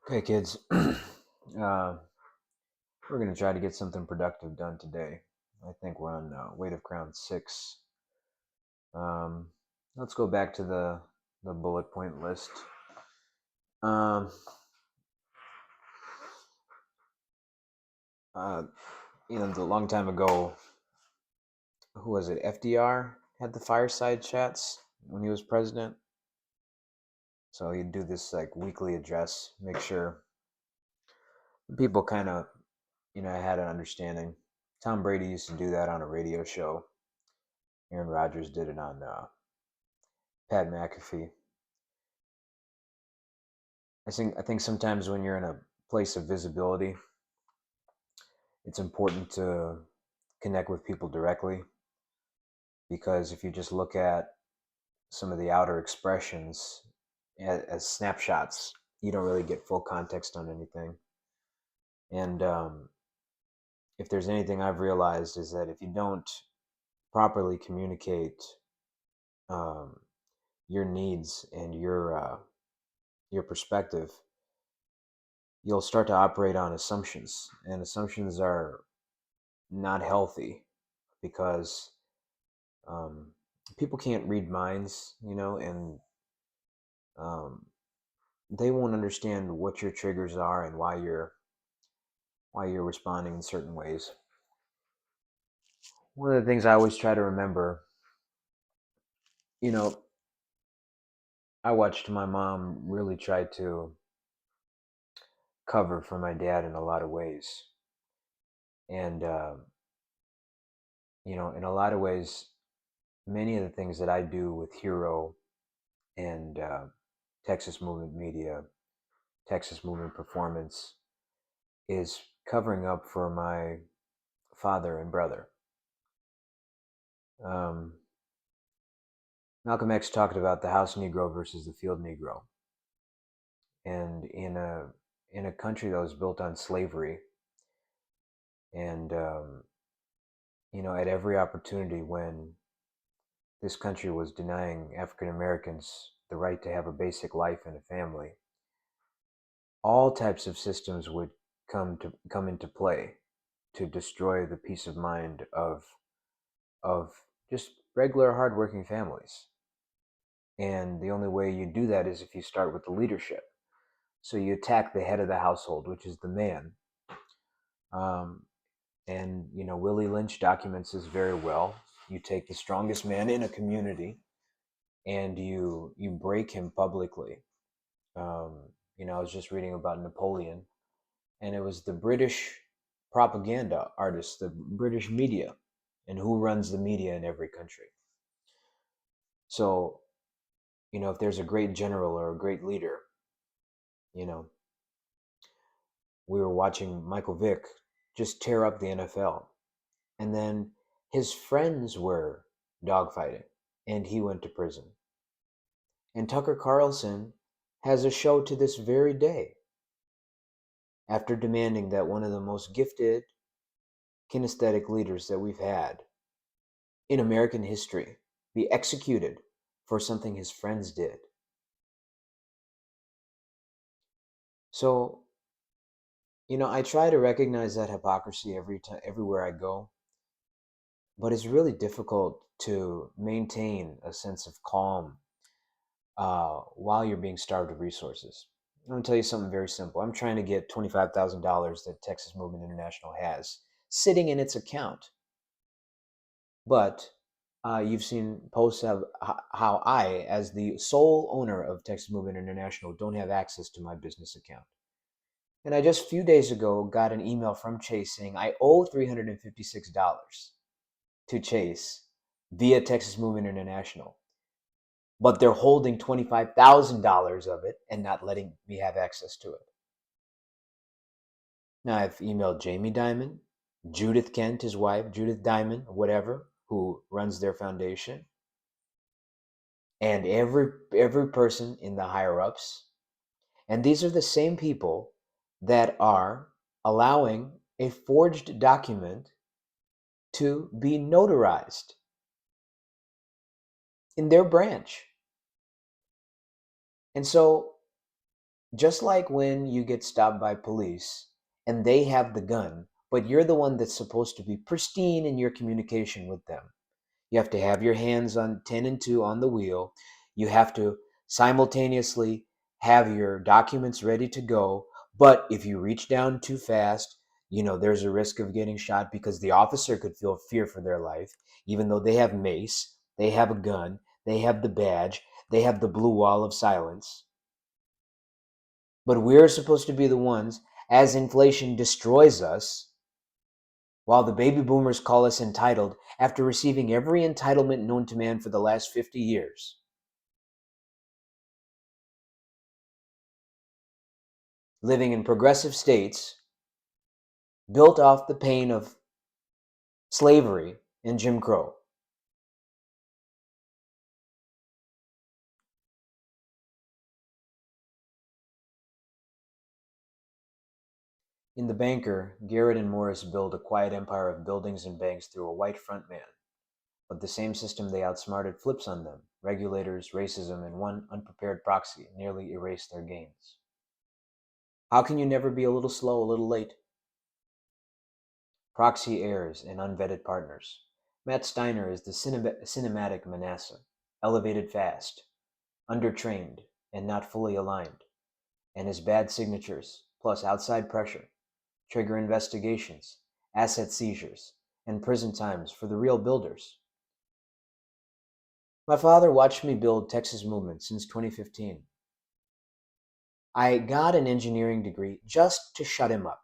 Okay, kids. We're going to try to get something productive done today. I think we're on Weight of Crown 6. Um, let's go back to the bullet point list. Um, uh, a long time ago, who was it? FDR had the fireside chats when he was president. So he'd do this like weekly address, make sure people kind of, had an understanding. Tom Brady used to do that on a radio show. Aaron Rodgers did it on Pat McAfee. I think sometimes when you're in a place of visibility, it's important to connect with people directly because if you just look at some of the outer expressions as snapshots, you don't really get full context on anything. And if there's anything I've realized is that if you don't properly communicate um, your needs and your perspective, you'll start to operate on assumptions, and assumptions are not healthy because um, people can't read minds, and um, they won't understand what your triggers are and why you're responding in certain ways. One of the things I always try to remember, you know, I watched my mom really try to cover for my dad in a lot of ways, and in a lot of ways, many of the things that I do with Hero and Texas Movement Media, Texas Movement Performance, is covering up for my father and brother. Um, Malcolm X talked about the house Negro versus the field Negro, and in a country that was built on slavery, and at every opportunity when this country was denying African Americans the right to have a basic life and a family, all types of systems would come into play to destroy the peace of mind of just regular hardworking families. And the only way you do that is if you start with the leadership. So you attack the head of the household, which is the man. Um, and Willie Lynch documents this very well. You take the strongest man in a community and you break him publicly. Um, I was just reading about Napoleon, and it was the British propaganda artists, the British media, and who runs the media in every country. So, if there's a great general or a great leader, you know, we were watching Michael Vick just tear up the NFL. And then his friends were dogfighting, and he went to prison. And Tucker Carlson has a show to this very day after demanding that one of the most gifted kinesthetic leaders that we've had in American history be executed for something his friends did. So, I try to recognize that hypocrisy everywhere I go, but it's really difficult to maintain a sense of calm while you're being starved of resources. I'm going to tell you something very simple. I'm trying to get $25,000 that Texas Movement International has sitting in its account. But you've seen posts of how I, as the sole owner of Texas Movement International, don't have access to my business account. And I just a few days ago got an email from Chase saying I owe $356 to Chase via Texas Movement International, but they're holding $25,000 of it and not letting me have access to it. Now I've emailed Jamie Dimon, Judith Kent, his wife, Judith Dimon, whatever, who runs their foundation, and every person in the higher ups. And these are the same people that are allowing a forged document to be notarized in their branch. And so Just like when you get stopped by police and they have the gun, but you're the one that's supposed to be pristine in your communication with them. You have to have your hands on 10 and 2 on the wheel. You have to simultaneously have your documents ready to go. But if you reach down too fast, there's a risk of getting shot because the officer could feel fear for their life, even though they have mace, they have a gun, they have the badge, they have the blue wall of silence. But we're supposed to be the ones, as inflation destroys us, while the baby boomers call us entitled after receiving every entitlement known to man for the last 50 years. Living in progressive states built off the pain of slavery and Jim Crow. In The Banker, Garrett and Morris build a quiet empire of buildings and banks through a white front man. But the same system they outsmarted flips on them. Regulators, racism, and one unprepared proxy nearly erase their gains. How can you never be a little slow, a little late? Proxy heirs and unvetted partners. Matt Steiner is the cinematic Manasseh, elevated fast, undertrained, and not fully aligned. And his bad signatures, plus outside pressure, trigger investigations, asset seizures, and prison times for the real builders. My father watched me build Texas Movement since 2015. I got an engineering degree just to shut him up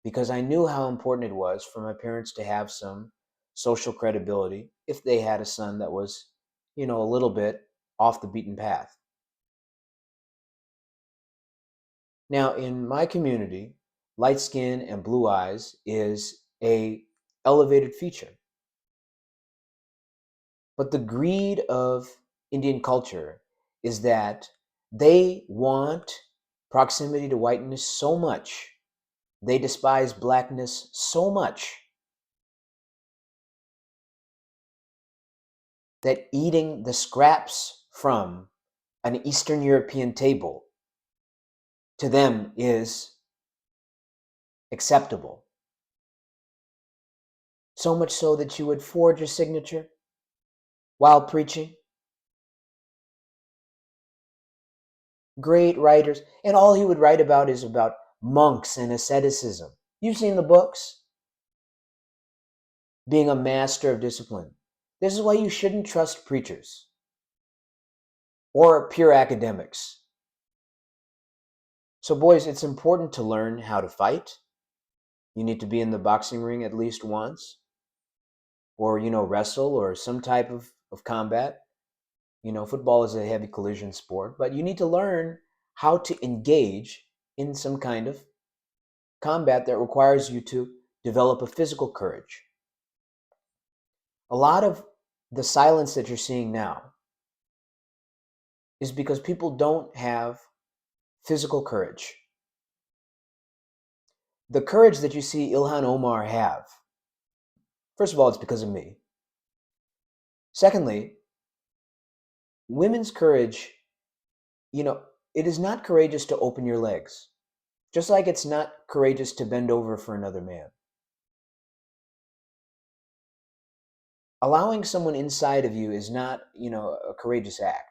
because I knew how important it was for my parents to have some social credibility if they had a son that was, a little bit off the beaten path. Now, in my community, light skin and blue eyes is a elevated feature. But the greed of Indian culture is that they want proximity to whiteness so much, they despise blackness so much that eating the scraps from an Eastern European table to them is acceptable. So much so that you would forge a signature while preaching. Great writers. And all he would write about is about monks and asceticism. You've seen the books. Being a master of discipline. This is why you shouldn't trust preachers or pure academics. So, boys, it's important to learn how to fight. You need to be in the boxing ring at least once, or, wrestle or some type of combat. Football is a heavy collision sport, but you need to learn how to engage in some kind of combat that requires you to develop a physical courage. A lot of the silence that you're seeing now is because people don't have physical courage. The courage that you see Ilhan Omar have, first of all, it's because of me. Secondly, women's courage, it is not courageous to open your legs, just like it's not courageous to bend over for another man. Allowing someone inside of you is not, a courageous act.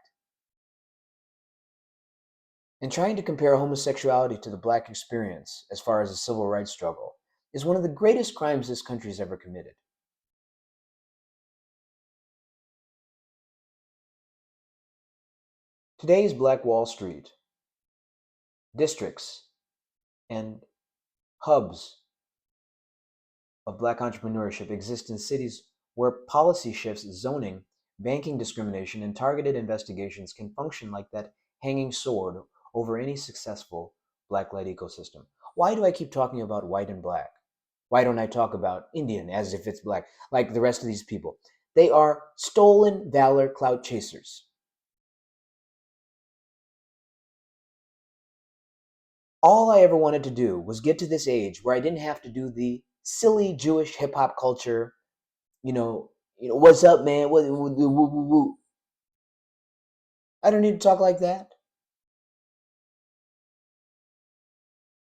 And trying to compare homosexuality to the black experience as far as the civil rights struggle is one of the greatest crimes this country has ever committed. Today's Black Wall Street, districts, and hubs of black entrepreneurship exist in cities where policy shifts, zoning, banking discrimination, and targeted investigations can function like that hanging sword over any successful black-led ecosystem. Why do I keep talking about white and black? Why don't I talk about Indian as if it's black, like the rest of these people? They are stolen valor clout chasers. All I ever wanted to do was get to this age where I didn't have to do the silly Jewish hip hop culture, what's up, man? I don't need to talk like that.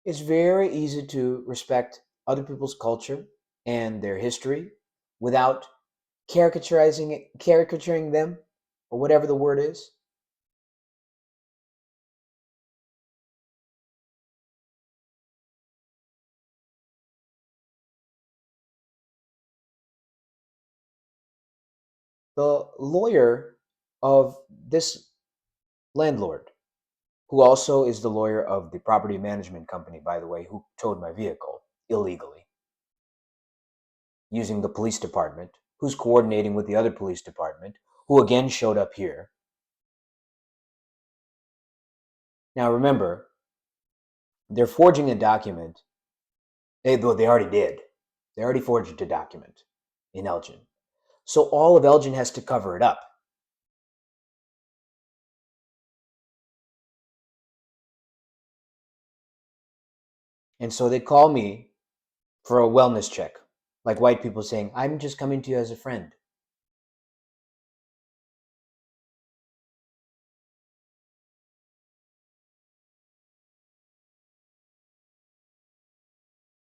It's very easy to respect other people's culture and their history without caricaturing them, or whatever the word is. The lawyer of this landlord, who also is the lawyer of the property management company, by the way, who towed my vehicle illegally using the police department, who's coordinating with the other police department, who again showed up here. Now remember, they're forging a document. They already did. They already forged a document in Elgin. So all of Elgin has to cover it up. And so they call me for a wellness check, like white people saying, I'm just coming to you as a friend.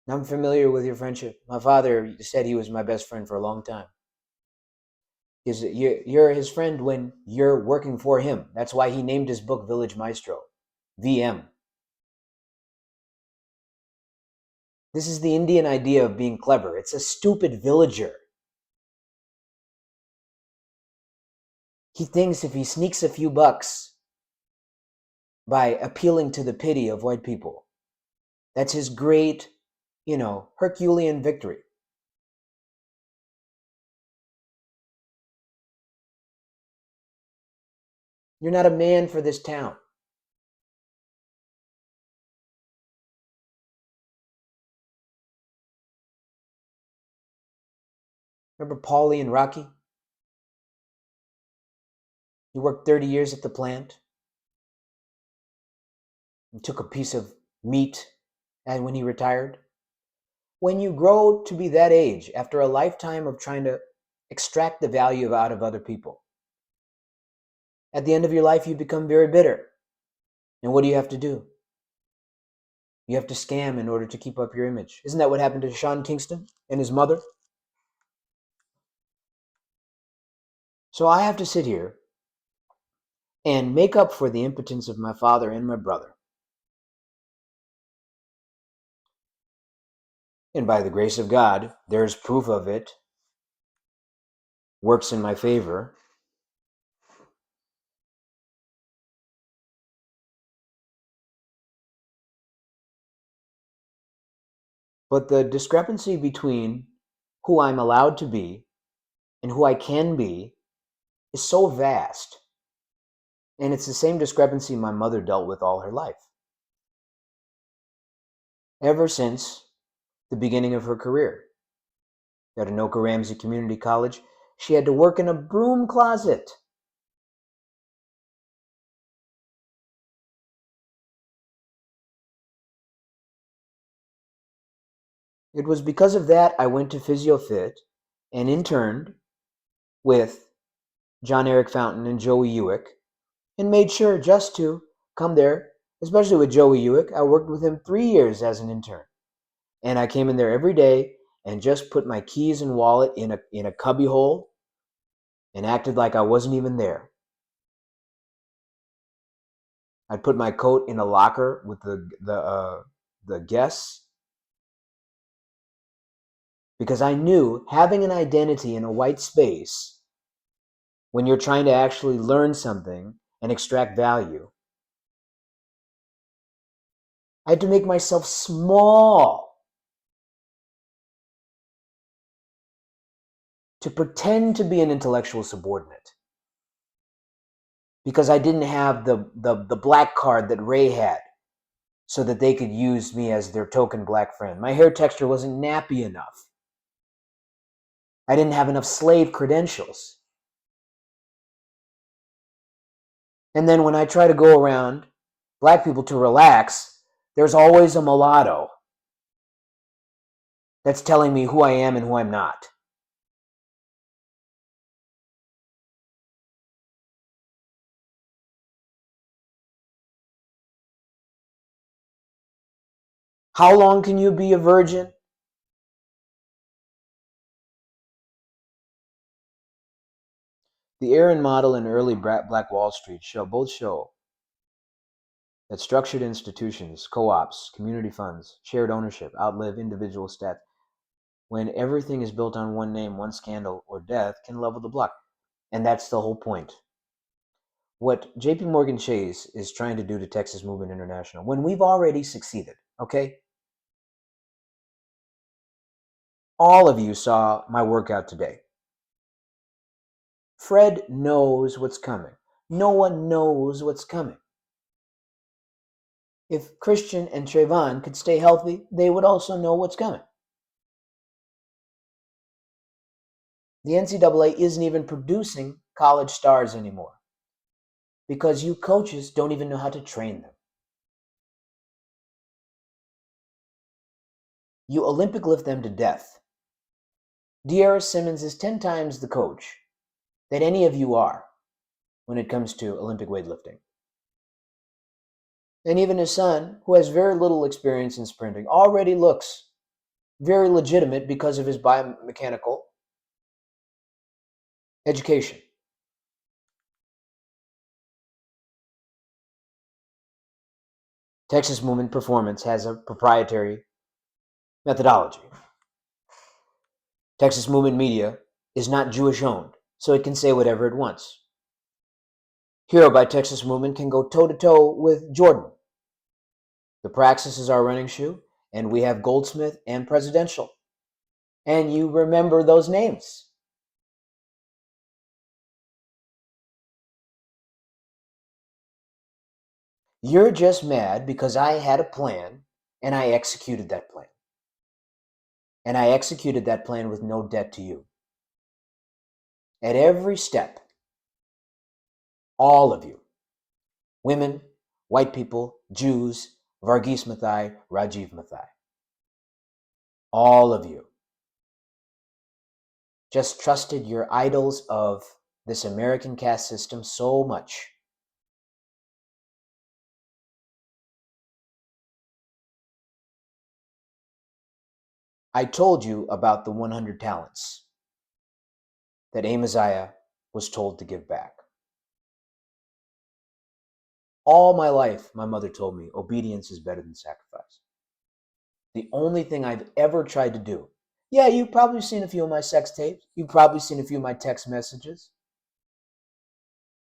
I'm familiar with your friendship. My father said he was my best friend for a long time. You're his friend when you're working for him. That's why he named his book Village Maestro, VM. This is the Indian idea of being clever. It's a stupid villager. He thinks if he sneaks a few bucks by appealing to the pity of white people, that's his great, Herculean victory. You're not a man for this town. Remember Paulie and Rocky? He worked 30 years at the plant and took a piece of meat and when he retired. When you grow to be that age, after a lifetime of trying to extract the value out of other people, at the end of your life, you become very bitter. And what do you have to do? You have to scam in order to keep up your image. Isn't that what happened to Sean Kingston and his mother? So I have to sit here and make up for the impotence of my father and my brother. And by the grace of God, there's proof of it, works in my favor. But the discrepancy between who I'm allowed to be and who I can be is so vast. And it's the same discrepancy my mother dealt with all her life, ever since the beginning of her career. At Anoka Ramsey Community College, she had to work in a broom closet. It was because of that I went to PhysioFit and interned with John Eric Fountain and Joey Ewick and made sure just to come there, especially with Joey Ewick. I worked with him 3 years as an intern. And I came in there every day and just put my keys and wallet in a cubby hole and acted like I wasn't even there. I'd put my coat in a locker with the guests because I knew having an identity in a white space when you're trying to actually learn something and extract value, I had to make myself small to pretend to be an intellectual subordinate because I didn't have the black card that Ray had so that they could use me as their token black friend. My hair texture wasn't nappy enough. I didn't have enough slave credentials. And then when I try to go around black people to relax, there's always a mulatto that's telling me who I am and who I'm not. How long can you be a virgin? The Aaron model and early Black Wall Street both show that structured institutions, co-ops, community funds, shared ownership outlive individual stats. When everything is built on one name, one scandal, or death can level the block. And that's the whole point. What JP Morgan Chase is trying to do to Texas Movement International, when we've already succeeded, okay? All of you saw my workout today. Fred knows what's coming. No one knows what's coming. If Christian and Trayvon could stay healthy, they would also know what's coming. The NCAA isn't even producing college stars anymore because you coaches don't even know how to train them. You Olympic lift them to death. De'Ara Simmons is 10 times the coach that any of you are when it comes to Olympic weightlifting. And even his son, who has very little experience in sprinting, already looks very legitimate because of his biomechanical education. Texas Movement Performance has a proprietary methodology. Texas Movement Media is not Jewish owned, so it can say whatever it wants. Hero by Texas Movement can go toe-to-toe with Jordan. The Praxis is our running shoe, and we have Goldsmith and Presidential. And you remember those names. You're just mad because I had a plan and I executed that plan. And I executed that plan with no debt to you. At every step, all of you, women, white people, Jews, Varghese Mathai, Rajiv Mathai, all of you just trusted your idols of this American caste system so much. I told you about the 100 talents that Amaziah was told to give back. All my life, my mother told me, obedience is better than sacrifice. The only thing I've ever tried to do. Yeah, you've probably seen a few of my sex tapes. You've probably seen a few of my text messages.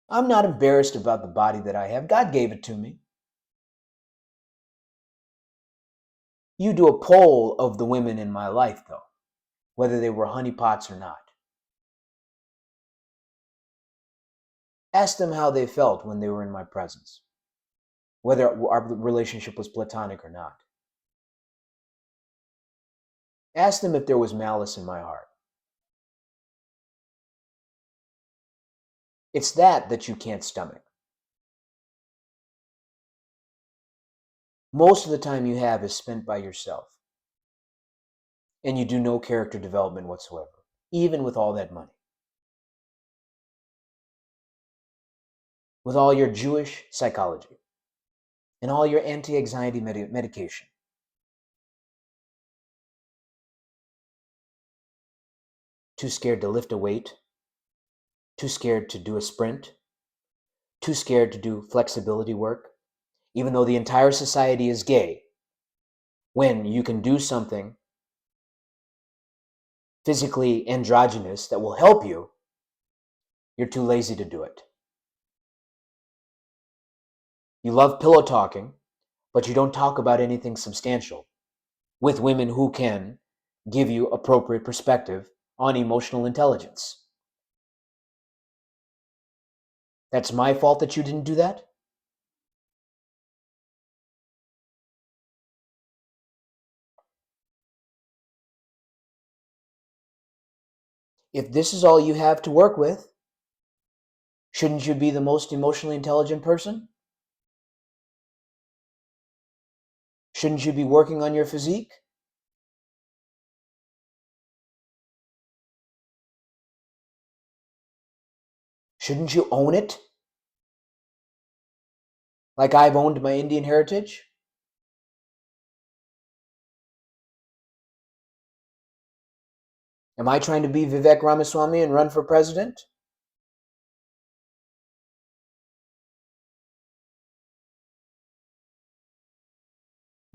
I'm not embarrassed about the body that I have. God gave it to me. You do a poll of the women in my life, though, whether they were honeypots or not. Ask them how they felt when they were in my presence, whether our relationship was platonic or not. Ask them if there was malice in my heart. It's that you can't stomach. Most of the time you have is spent by yourself. And you do no character development whatsoever, even with all that money. With all your Jewish psychology and all your anti-anxiety medication. Too scared to lift a weight, too scared to do a sprint, too scared to do flexibility work, even though the entire society is gay, when you can do something physically androgynous that will help you, you're too lazy to do it. You love pillow talking, but you don't talk about anything substantial with women who can give you appropriate perspective on emotional intelligence. That's my fault that you didn't do that? If this is all you have to work with, shouldn't you be the most emotionally intelligent person? Shouldn't you be working on your physique? Shouldn't you own it? Like I've owned my Indian heritage? Am I trying to be Vivek Ramaswamy and run for president?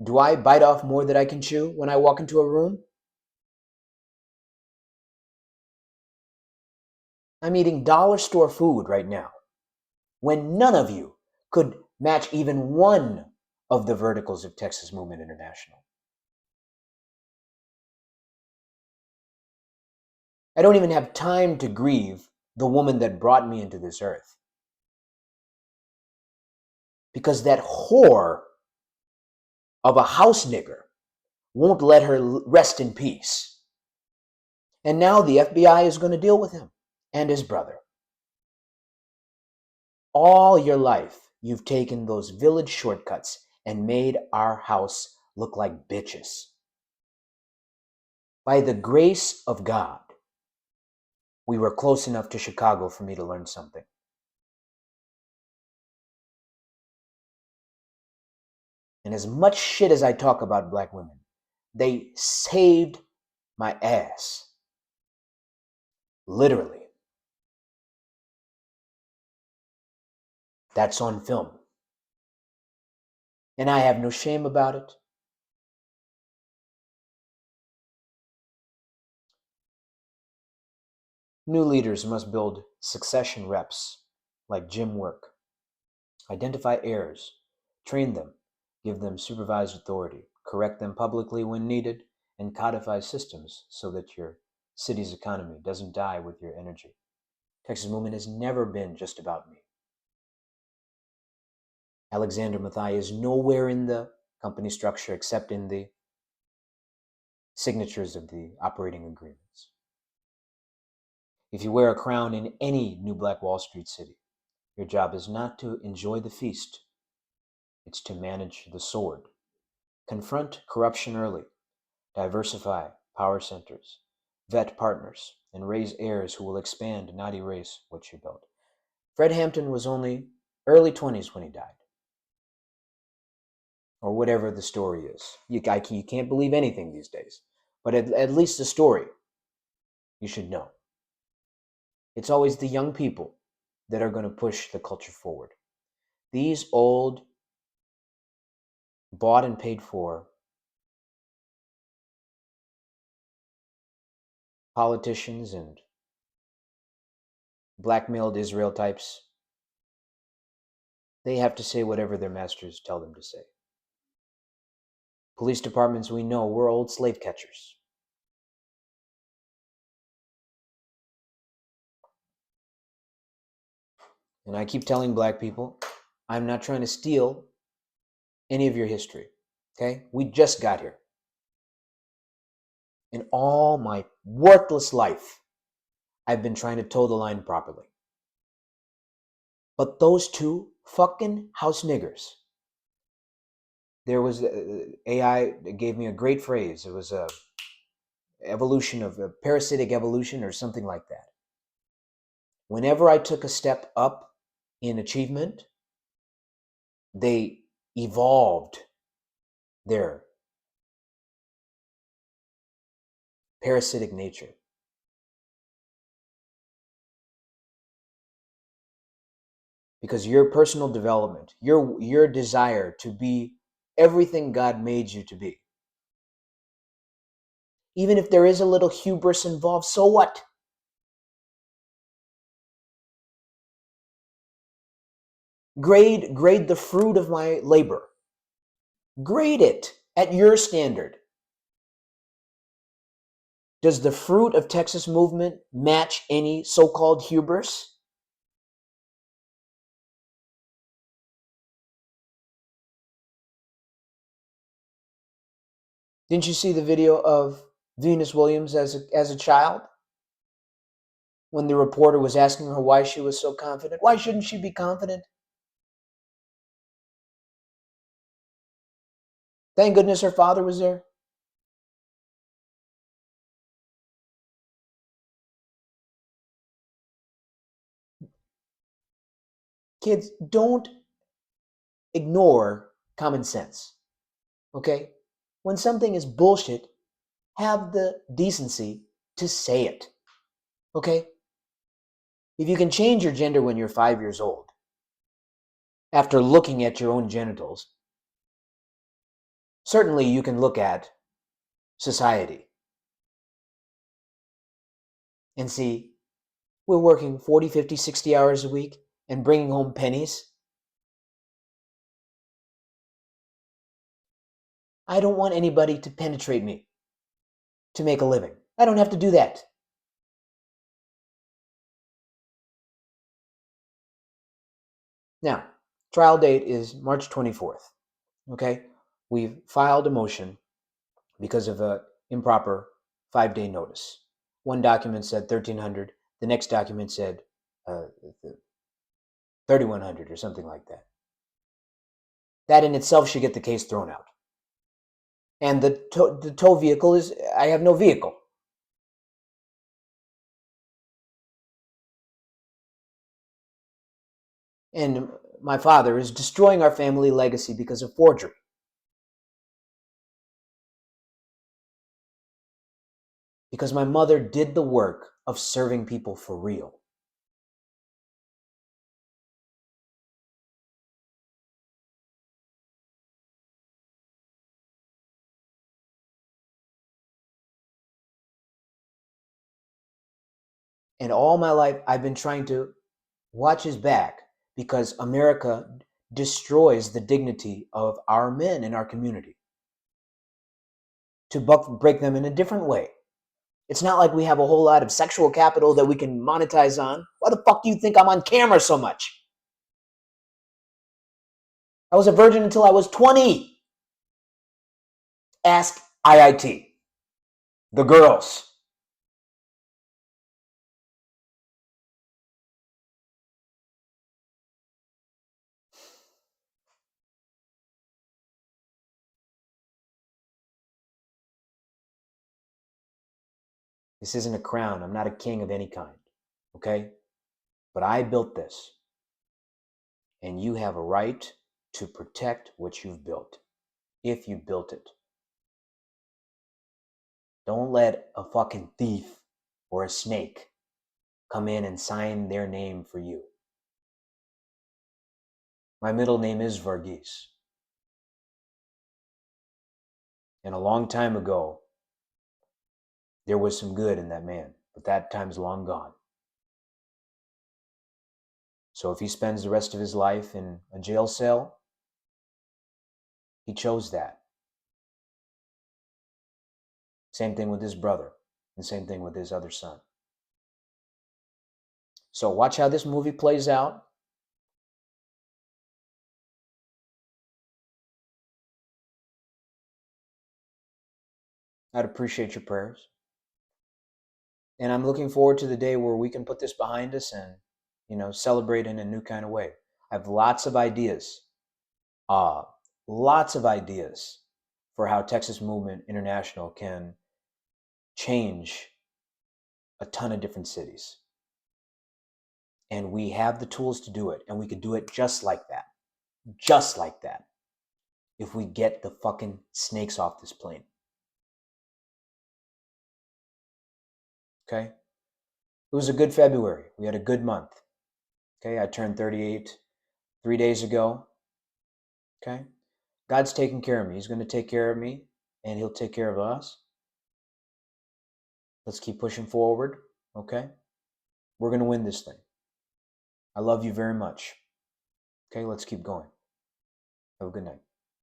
Do I bite off more than I can chew when I walk into a room? I'm eating dollar store food right now when none of you could match even one of the verticals of Texas Movement International. I don't even have time to grieve the woman that brought me into this earth, because that whore of a house nigger won't let her rest in peace. And now the FBI is going to deal with him and his brother. All your life, you've taken those village shortcuts and made our house look like bitches. By the grace of God, we were close enough to Chicago for me to learn something. And as much shit as I talk about black women, they saved my ass. Literally. That's on film. And I have no shame about it. New leaders must build succession reps like gym work. Identify errors, train them, give them supervised authority, correct them publicly when needed, and codify systems so that your city's economy doesn't die with your energy. Texas Movement has never been just about me. Alexander Mathai is nowhere in the company structure except in the signatures of the operating agreements. If you wear a crown in any new Black Wall Street city, your job is not to enjoy the feast, it's to manage the sword. Confront corruption early, diversify power centers, vet partners, and raise heirs who will expand, not erase, what you built. Fred Hampton was only early 20s when he died, or whatever the story is. You can't believe anything these days, but at least the story you should know. It's always the young people that are going to push the culture forward. These old, bought and paid for politicians and blackmailed Israel types, they have to say whatever their masters tell them to say. Police departments, we know, we're old slave catchers. And I keep telling black people, I'm not trying to steal any of your history, okay? We just got here. In all my worthless life, I've been trying to toe the line properly. But those two fucking house niggers, there was AI gave me a great phrase. It was a evolution of a parasitic evolution or something like that. Whenever I took a step up in achievement, they evolved their parasitic nature. Because your personal development, your desire to be everything God made you to be, even if there is a little hubris involved, so what? Grade the fruit of my labor. Grade it at your standard. Does the fruit of Texas Movement match any so-called hubris? Didn't you see the video of Venus Williams as a child? When the reporter was asking her why she was so confident. Why shouldn't she be confident? Thank goodness her father was there. Kids, don't ignore common sense. Okay? When something is bullshit, have the decency to say it. Okay? If you can change your gender when you're 5 years old, after looking at your own genitals, certainly you can look at society and see we're working 40, 50, 60 hours a week and bringing home pennies. I don't want anybody to penetrate me to make a living. I don't have to do that. Now, trial date is March 24th. Okay? We've filed a motion because of an improper 5-day notice. One document said 1,300. The next document said 3,100 or something like that. That in itself should get the case thrown out. And the tow vehicle is, I have no vehicle. And my father is destroying our family legacy because of forgery. Because my mother did the work of serving people for real. And all my life, I've been trying to watch his back because America destroys the dignity of our men in our community to break them in a different way. It's not like we have a whole lot of sexual capital that we can monetize on. Why the fuck do you think I'm on camera so much? I was a virgin until I was 20. Ask IIT. The girls. This isn't a crown. I'm not a king of any kind. Okay? But I built this. And you have a right to protect what you've built. If you built it. Don't let a fucking thief or a snake come in and sign their name for you. My middle name is Varghese. And a long time ago, there was some good in that man, but that time's long gone. So if he spends the rest of his life in a jail cell, he chose that. Same thing with his brother, and same thing with his other son. So watch how this movie plays out. I'd appreciate your prayers. And I'm looking forward to the day where we can put this behind us and, celebrate in a new kind of way. I have lots of ideas. Lots of ideas for how Texas Movement International can change a ton of different cities. And we have the tools to do it. And we could do it just like that. Just like that. If we get the fucking snakes off this plane. Okay? It was a good February. We had a good month. Okay? I turned 38 3 days ago. Okay? God's taking care of me. He's going to take care of me. And he'll take care of us. Let's keep pushing forward. Okay? We're going to win this thing. I love you very much. Okay, let's keep going. Have a good night.